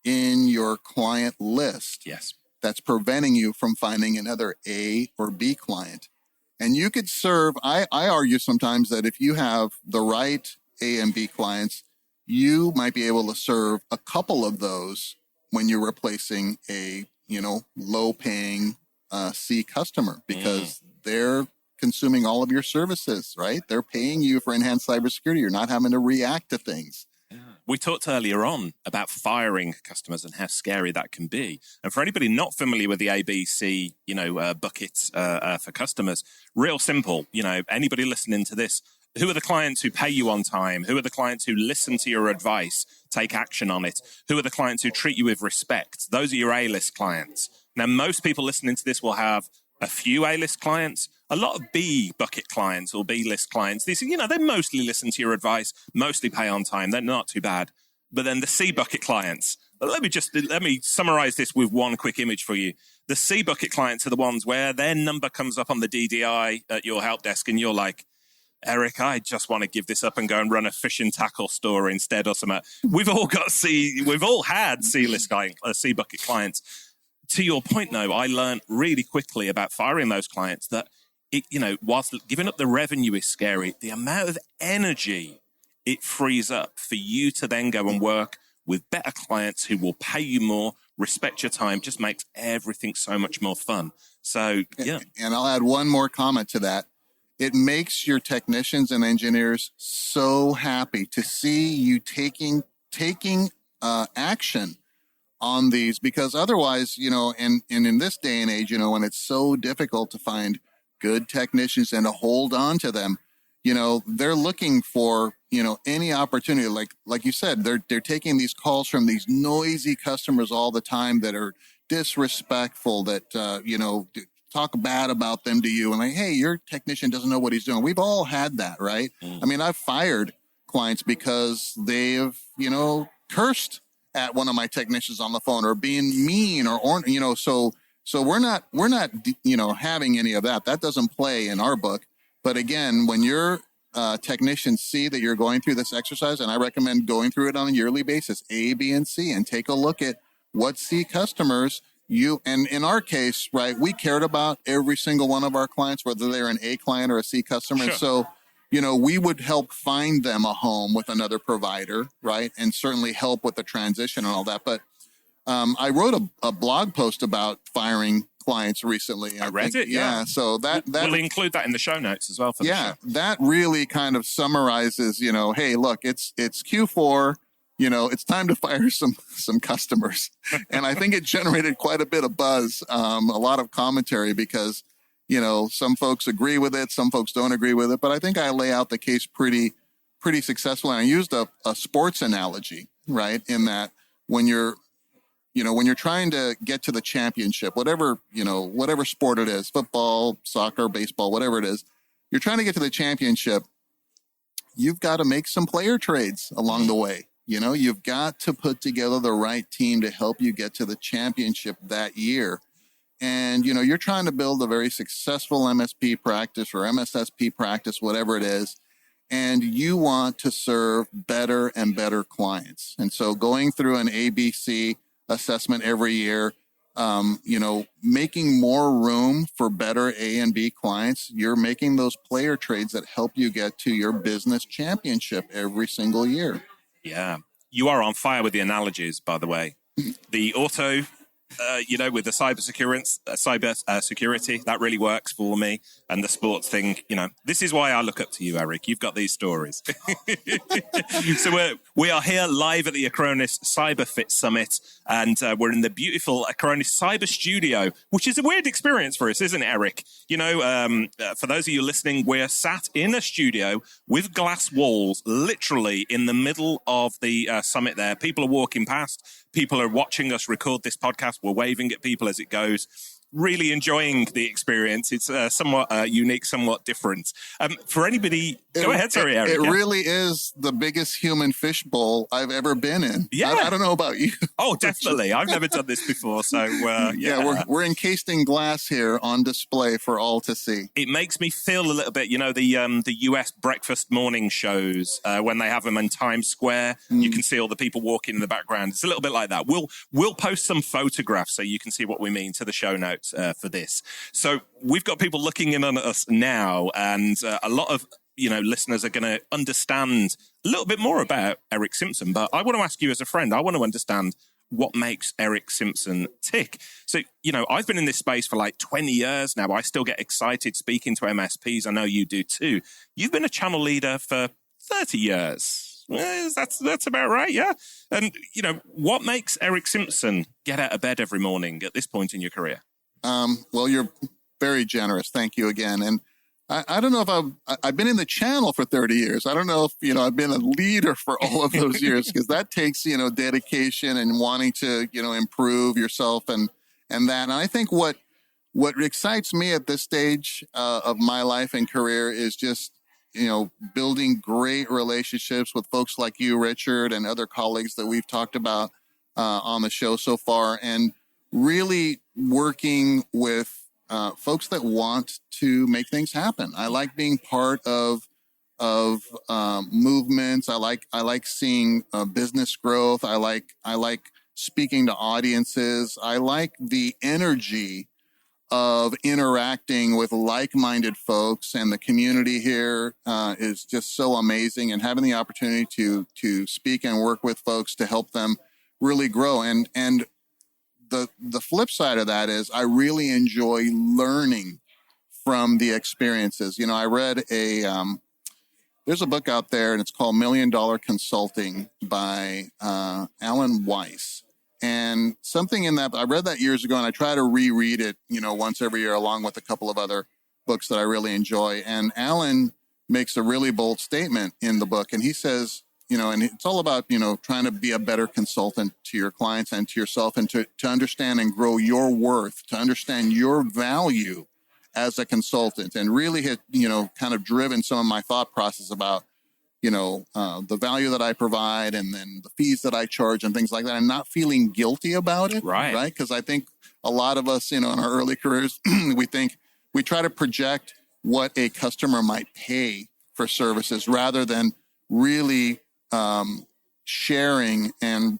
in your client list. Yes. That's preventing you from finding another A or B client. And you could serve, I argue sometimes that if you have the right A and B clients, you might be able to serve a couple of those when you're replacing a, low paying C customer, because they're consuming all of your services, right? They're paying you for enhanced cybersecurity. You're not having to react to things. We talked earlier on about firing customers and how scary that can be. And for anybody not familiar with the ABC, buckets for customers, real simple. Anybody listening to this, who are the clients who pay you on time? Who are the clients who listen to your advice, take action on it? Who are the clients who treat you with respect? Those are your A-list clients. Now, most people listening to this will have a few A-list clients, a lot of B bucket clients or B-list clients. These, they mostly listen to your advice, mostly pay on time. They're not too bad. But then the C bucket clients, let me summarize this with one quick image for you. The C bucket clients are the ones where their number comes up on the DDI at your help desk and you're like, Eric, I just want to give this up and go and run a fish and tackle store instead or something. We've all had C-list C bucket clients. To your point, though, I learned really quickly about firing those clients that, whilst giving up the revenue is scary, the amount of energy it frees up for you to then go and work with better clients who will pay you more, respect your time, just makes everything so much more fun. So, yeah. And I'll add one more comment to that. It makes your technicians and engineers so happy to see you taking action on these, because otherwise, and in this day and age, when it's so difficult to find good technicians and to hold on to them, they're looking for, any opportunity. Like you said, they're taking these calls from these noisy customers all the time that are disrespectful, that, talk bad about them to you and like, hey, your technician doesn't know what he's doing. We've all had that, right? I mean, I've fired clients because they've, cursed at one of my technicians on the phone or being mean or so we're not, having any of that. That doesn't play in our book. But again, when your technicians see that you're going through this exercise, and I recommend going through it on a yearly basis, A, B, and C, and take a look at what C customers and in our case, right, we cared about every single one of our clients, whether they're an A client or a C customer. Sure. And so, we would help find them a home with another provider, right? And certainly help with the transition and all that. But I wrote a blog post about firing clients recently. I read it. Yeah. So that we'll include that in the show notes as well. For the show. That really kind of summarizes, hey, look, it's Q4. It's time to fire some customers. And I think it generated quite a bit of buzz, a lot of commentary, because, some folks agree with it, some folks don't agree with it. But I think I lay out the case pretty successfully. And I used a sports analogy, right? In that when you're trying to get to the championship, whatever sport it is, football, soccer, baseball, whatever it is, you're trying to get to the championship, you've got to make some player trades along the way. You've got to put together the right team to help you get to the championship that year. And, you're trying to build a very successful MSP practice or MSSP practice, whatever it is, and you want to serve better and better clients. And so going through an ABC assessment every year, making more room for better A and B clients, you're making those player trades that help you get to your business championship every single year. Yeah. You are on fire with the analogies, by the way. The auto, with the cyber security, that really works for me. and the sports thing, this is why I look up to you, Eric. You've got these stories. So we are here live at the Acronis CyberFit Summit, and we're in the beautiful Acronis Cyber Studio, which is a weird experience for us, isn't it, Eric? For those of you listening, we're sat in a studio with glass walls, literally in the middle of the summit there. People are walking past. People are watching us record this podcast. We're waving at people as it goes. Really enjoying the experience. It's somewhat unique, somewhat different. For anybody, go ahead, sorry, Eric. It really is the biggest human fishbowl I've ever been in. Yeah. I don't know about you. Oh, definitely. I've never done this before. So, yeah, we're encased in glass here on display for all to see. It makes me feel a little bit, the US breakfast morning shows, when they have them in Times Square, you can see all the people walking in the background. It's a little bit like that. We'll post some photographs so you can see what we mean to the show notes. For this. So we've got people looking in on us now, and a lot of listeners are going to understand a little bit more about Erick Simpson. But I want to ask you as a friend, I want to understand what makes Erick Simpson tick. So, I've been in this space for like 20 years now. I still get excited speaking to MSPs. I know you do too. You've been a channel leader for 30 years. That's about right, yeah. And, what makes Erick Simpson get out of bed every morning at this point in your career? Well, you're very generous. Thank you again. And I don't know if I've been in the channel for 30 years. I don't know if, I've been a leader for all of those years, because that takes, dedication and wanting to, improve yourself and that. And I think what excites me at this stage of my life and career is just, building great relationships with folks like you, Richard, and other colleagues that we've talked about on the show so far, and really working with folks that want to make things happen. I like being part of movements. I like seeing business growth. I like speaking to audiences. I like the energy of interacting with like-minded folks, and the community here is just so amazing. And having the opportunity to speak and work with folks to help them really grow. And the flip side of that is I really enjoy learning from the experiences. I read there's a book out there, and it's called $1 Million Consulting by Alan Weiss. And something in that, I read that years ago, and I try to reread it, once every year, along with a couple of other books that I really enjoy. And Alan makes a really bold statement in the book, and he says, and it's all about, trying to be a better consultant to your clients and to yourself, and to understand and grow your worth, to understand your value as a consultant, and really had, kind of driven some of my thought process about, the value that I provide, and then the fees that I charge and things like that, and not feeling guilty about it. Right. Because I think a lot of us, in our early careers, we try to project what a customer might pay for services rather than really sharing and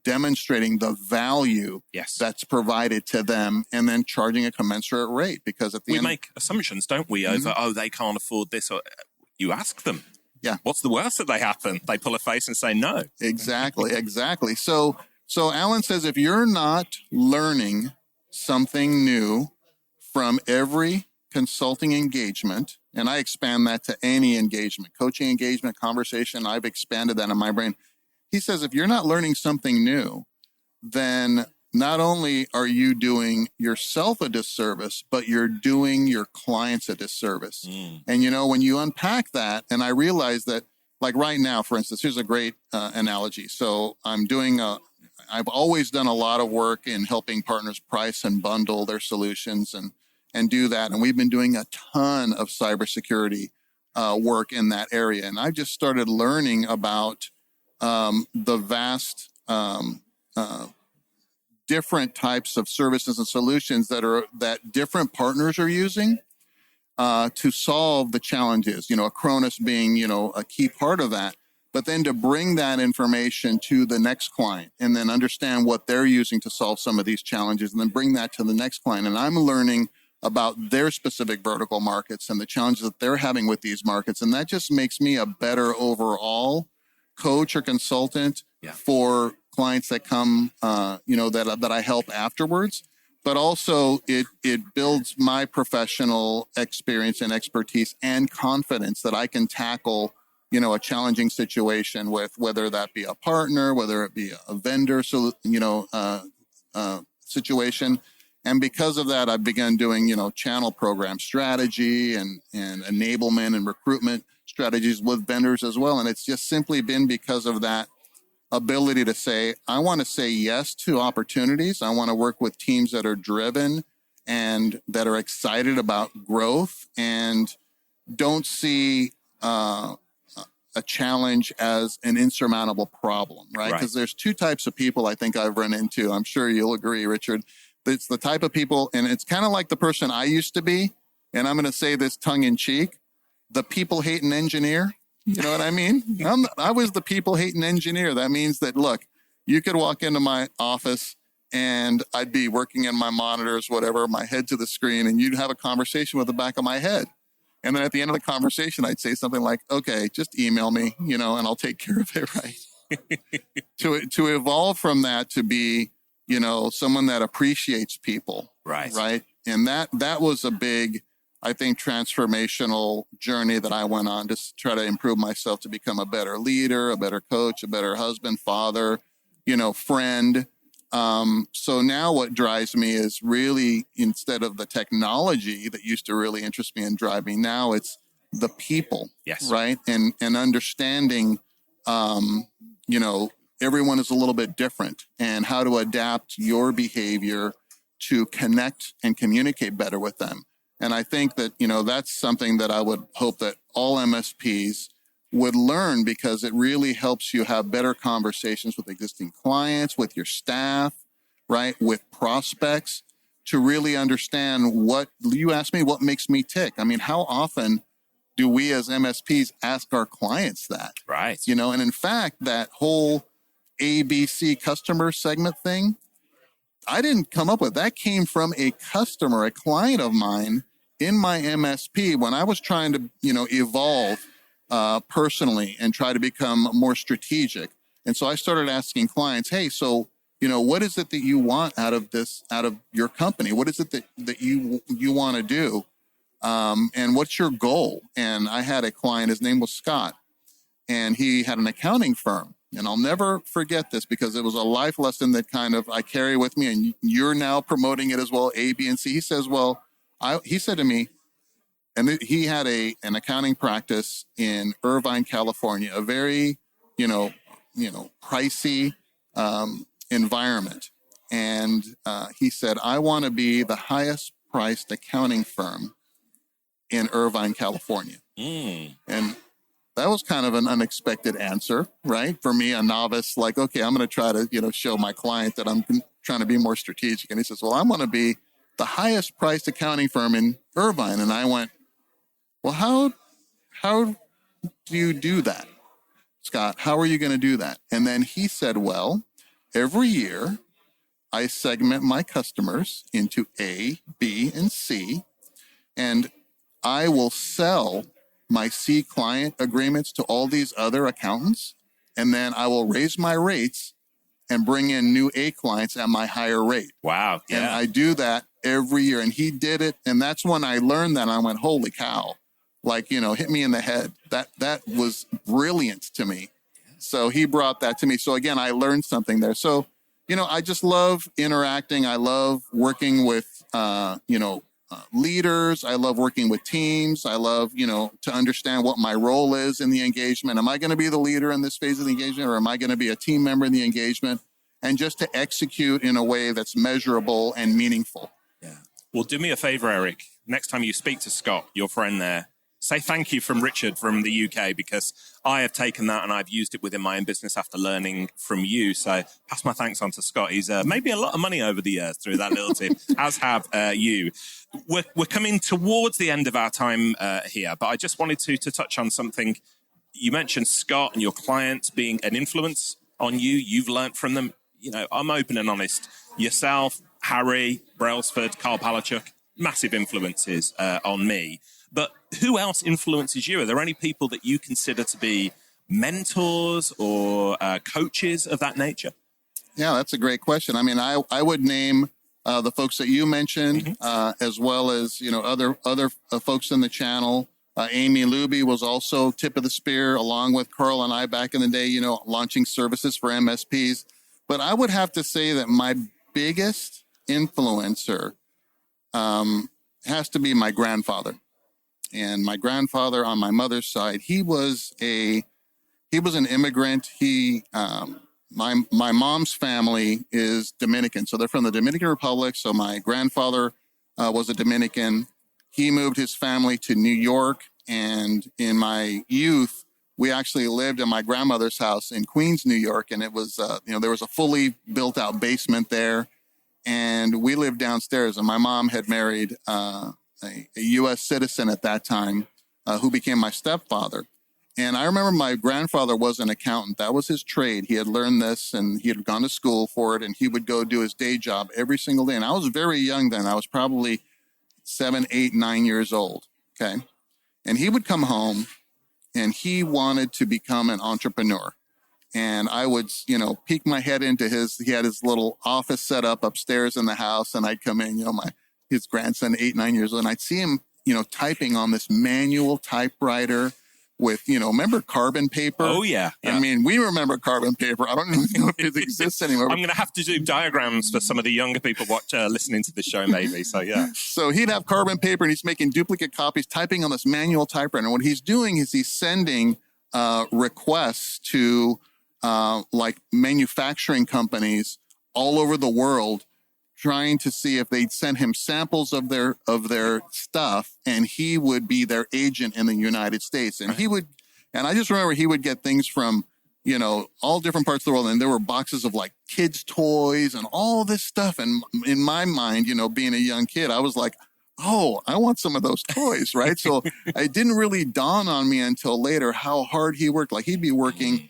demonstrating the value that's provided to them, and then charging a commensurate rate. Because at the end, we make assumptions, don't we, over, they can't afford this, or you ask them. Yeah. What's the worst that they happen? They pull a face and say no. Exactly. So Alan says, if you're not learning something new from every consulting engagement, and I expand that to any engagement, coaching engagement, conversation, I've expanded that in my brain. He says, if you're not learning something new, then not only are you doing yourself a disservice, but you're doing your clients a disservice. And, when you unpack that, and I realize that, like right now, for instance, here's a great analogy. So I've always done a lot of work in helping partners price and bundle their solutions and do that. And we've been doing a ton of cybersecurity work in that area. And I just started learning about the vast different types of services and solutions that different partners are using to solve the challenges. Acronis being a key part of that. But then to bring that information to the next client, and then understand what they're using to solve some of these challenges, and then bring that to the next client. And I'm learning about their specific vertical markets and the challenges that they're having with these markets. And that just makes me a better overall coach or consultant for clients that come, that I help afterwards. but also it builds my professional experience and expertise and confidence that I can tackle, a challenging situation with, whether that be a partner, whether it be a vendor, situation. And because of that, I've begun doing, channel program strategy and enablement and recruitment strategies with vendors as well. And it's just simply been because of that ability to say, I want to say yes to opportunities. I want to work with teams that are driven and that are excited about growth and don't see a challenge as an insurmountable problem, right? Because there's two types of people I think I've run into. I'm sure you'll agree, Richard. It's the type of people, and it's kind of like the person I used to be, and I'm going to say this tongue in cheek, the people-hating engineer. You know what I mean? I was the people-hating engineer. That means that, look, you could walk into my office and I'd be working in my monitors, whatever, my head to the screen, and you'd have a conversation with the back of my head. And then at the end of the conversation, I'd say something like, okay, just email me, and I'll take care of it, right? To evolve from that to be, someone that appreciates people. Right. And that was a big, I think, transformational journey that I went on to try to improve myself to become a better leader, a better coach, a better husband, father, friend. So now what drives me is really, instead of the technology that used to really interest me and drive me, now it's the people. Yes. Right. And understanding, everyone is a little bit different, and how to adapt your behavior to connect and communicate better with them. And I think that, that's something that I would hope that all MSPs would learn, because it really helps you have better conversations with existing clients, with your staff, right, with prospects, to really understand what you asked me, what makes me tick. I mean, how often do we as MSPs ask our clients that? Right. And in fact, that whole ABC customer segment thing, I didn't come up with. That came from a customer, a client of mine in my MSP when I was trying to, evolve personally and try to become more strategic. And so I started asking clients, hey, so, what is it that you want out of your company? What is it that you want to do? And what's your goal? And I had a client, his name was Scott, and he had an accounting firm. And I'll never forget this, because it was a life lesson that kind of I carry with me, and you're now promoting it as well, A, B, and C. He says, he said to me, and he had an accounting practice in Irvine, California, a very, pricey environment. And he said, I want to be the highest priced accounting firm in Irvine, California. And that was kind of an unexpected answer, right? For me, a novice, like, okay, I'm going to try to, show my client that I'm trying to be more strategic. And he says, well, I want to be the highest priced accounting firm in Irvine. And I went, well, how do you do that, Scott? How are you going to do that? And then he said, well, every year I segment my customers into A, B, and C, and I will sell my C client agreements to all these other accountants, and then I will raise my rates and bring in new A clients at my higher rate. Wow. Yeah. And I do that every year. And he did it. And that's when I learned that. And I went, holy cow, like, hit me in the head. That was brilliant to me. So he brought that to me. So again, I learned something there. So, I just love interacting. I love working with, leaders. I love working with teams. I love, to understand what my role is in the engagement. Am I going to be the leader in this phase of the engagement, or am I going to be a team member in the engagement? And just to execute in a way that's measurable and meaningful. Yeah. Well, do me a favor, Eric. Next time you speak to Scott, your friend there, say thank you from Richard from the UK, because I have taken that and I've used it within my own business after learning from you. So pass my thanks on to Scott. He's made me a lot of money over the years through that little tip, as have you. We're coming towards the end of our time here, but I just wanted to touch on something. You mentioned Scott and your clients being an influence on you. You've learned from them. I'm open and honest. Yourself, Harry, Brailsford, Carl Palachuk, massive influences on me. But who else influences you? Are there any people that you consider to be mentors or coaches of that nature? Yeah, that's a great question. I mean, I would name the folks that you mentioned, as well as, other folks in the channel. Amy Luby was also tip of the spear, along with Carl and I back in the day, launching services for MSPs. But I would have to say that my biggest influencer has to be my grandfather. And my grandfather on my mother's side, he was an immigrant. My mom's family is Dominican, so they're from the Dominican Republic. So my grandfather was a Dominican. He moved his family to New York, and in my youth, we actually lived in my grandmother's house in Queens, New York, and it was, there was a fully built-out basement there, and we lived downstairs. And my mom had married a U.S. citizen at that time who became my stepfather. And I remember my grandfather was an accountant. That was his trade. He had learned this, and he had gone to school for it, and he would go do his day job every single day. And I was very young then. I was probably 7, 8, 9 years old, okay? And he would come home, and he wanted to become an entrepreneur. And I would, peek my head into he had his little office set up upstairs in the house, and I'd come in, his grandson, 8, 9 years old, and I'd see him, typing on this manual typewriter with, remember carbon paper? Oh, yeah. I mean, we remember carbon paper. I don't even know if it exists anymore. I'm going to have to do diagrams for some of the younger people listening to the show, maybe. So, yeah. So he'd have carbon paper, and he's making duplicate copies, typing on this manual typewriter. And what he's doing is he's sending requests to like manufacturing companies all over the world, trying to see if they'd send him samples of their stuff, and he would be their agent in the United States. And I just remember he would get things from, all different parts of the world. And there were boxes of like kids' toys and all this stuff. And in my mind, being a young kid, I was like, oh, I want some of those toys, right? So it didn't really dawn on me until later how hard he worked. Like he'd be working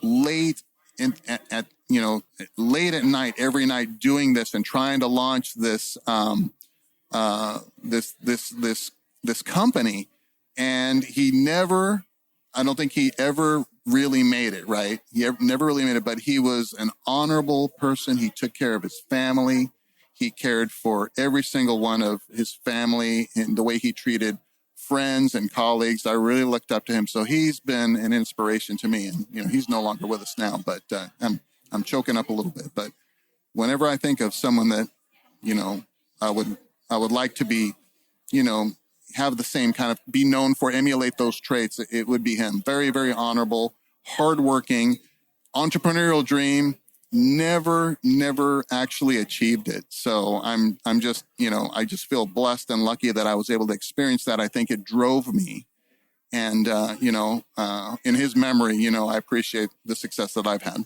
late late at night every night doing this and trying to launch this this company. And I don't think he ever really made it, right? He never really made it, but he was an honorable person. He took care of his family. He cared for every single one of his family, and the way he treated friends and colleagues, I really looked up to him. So he's been an inspiration to me. And, he's no longer with us now, but I'm choking up a little bit. But whenever I think of someone that, I would like to be, have the same kind of, be known for, emulate those traits, it would be him. Very, very honorable, hardworking, entrepreneurial dream, never actually achieved it. So I'm just, I just feel blessed and lucky that I was able to experience that. I think it drove me. And, in his memory, I appreciate the success that I've had.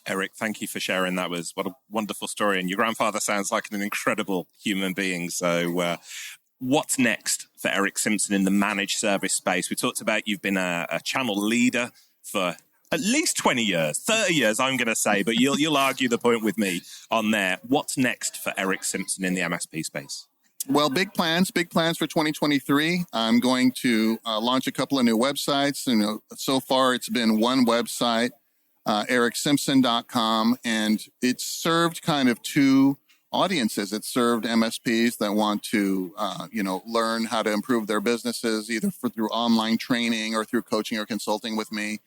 Eric, thank you for sharing. What a wonderful story. And your grandfather sounds like an incredible human being. So what's next for Erick Simpson in the managed service space? We talked about you've been a channel leader for at least 20 years, 30 years, I'm going to say, but you'll argue the point with me on there. What's next for Erick Simpson in the MSP space? Well, big plans for 2023. I'm going to launch a couple of new websites. So far it's been one website, ericksimpson.com, and it's served kind of two audiences. It served MSPs that want to, learn how to improve their businesses, either through online training or through coaching or consulting with me.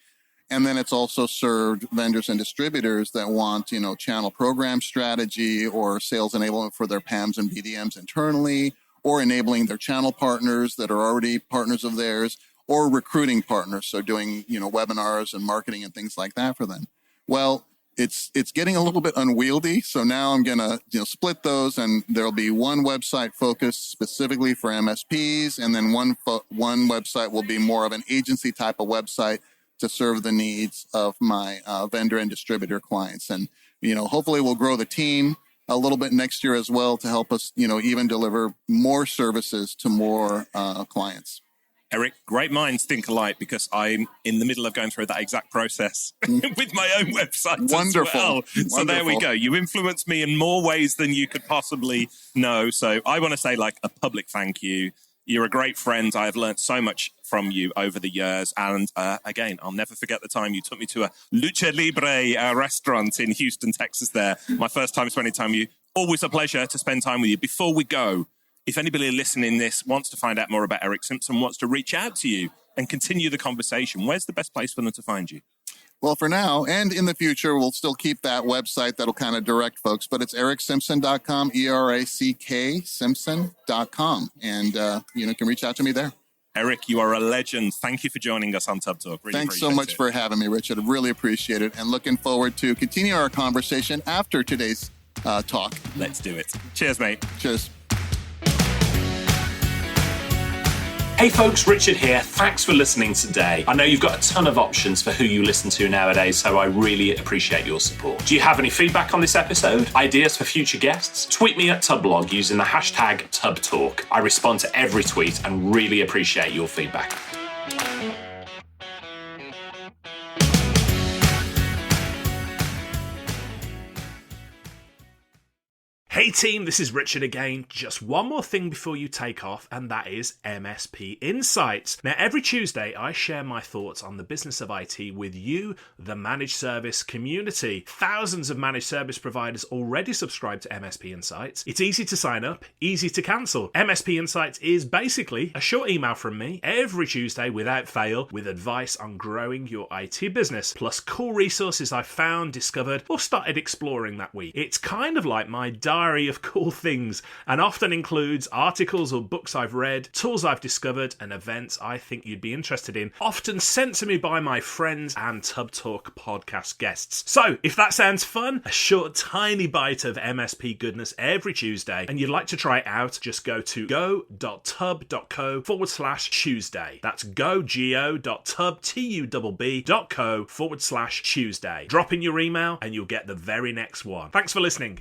And then it's also served vendors and distributors that want, channel program strategy or sales enablement for their PAMs and BDMs internally, or enabling their channel partners that are already partners of theirs, or recruiting partners. So doing, webinars and marketing and things like that for them. Well, it's getting a little bit unwieldy. So now I'm going to, split those, and there'll be one website focused specifically for MSPs. And then one website will be more of an agency type of website to serve the needs of my vendor and distributor clients. And, hopefully we'll grow the team a little bit next year as well to help us, even deliver more services to more clients. Eric, great minds think alike, because I'm in the middle of going through that exact process with my own website Wonderful. as well. Wonderful. So there we go. You influenced me in more ways than you could possibly know. So I want to say a public thank you. You're a great friend. I have learned so much from you over the years. And again, I'll never forget the time you took me to a Lucha Libre restaurant in Houston, Texas there. My first time spending time with you. Always a pleasure to spend time with you. Before we go, if anybody listening this wants to find out more about Erick Simpson, wants to reach out to you and continue the conversation, where's the best place for them to find you? Well, for now and in the future, we'll still keep that website that'll kind of direct folks, but it's ericksimpson.com, ERACK Simpson.com. And, you can reach out to me there. Erick, you are a legend. Thank you for joining us on Tub Talk. Really Thanks so much for having me, Richard. I really appreciate it. And looking forward to continue our conversation after today's talk. Let's do it. Cheers, mate. Cheers. Hey folks, Richard here. Thanks for listening today. I know you've got a ton of options for who you listen to nowadays, so I really appreciate your support. Do you have any feedback on this episode? Ideas for future guests? Tweet me at Tubblog using the hashtag TubTalk. I respond to every tweet and really appreciate your feedback. Hey team, this is Richard again. Just one more thing before you take off, and that is MSP Insights. Now, every Tuesday, I share my thoughts on the business of IT with you, the managed service community. Thousands of managed service providers already subscribe to MSP Insights. It's easy to sign up, easy to cancel. MSP Insights is basically a short email from me every Tuesday without fail with advice on growing your IT business, plus cool resources I found, discovered, or started exploring that week. It's kind of like my diary of cool things and often includes articles or books I've read, tools I've discovered, and events I think you'd be interested in, often sent to me by my friends and Tub Talk podcast guests. So if that sounds fun, a short tiny bite of MSP goodness every Tuesday, and you'd like to try it out, just go to go.tub.co/Tuesday. That's go.tub.co/Tuesday. Drop in your email and you'll get the very next one. Thanks for listening.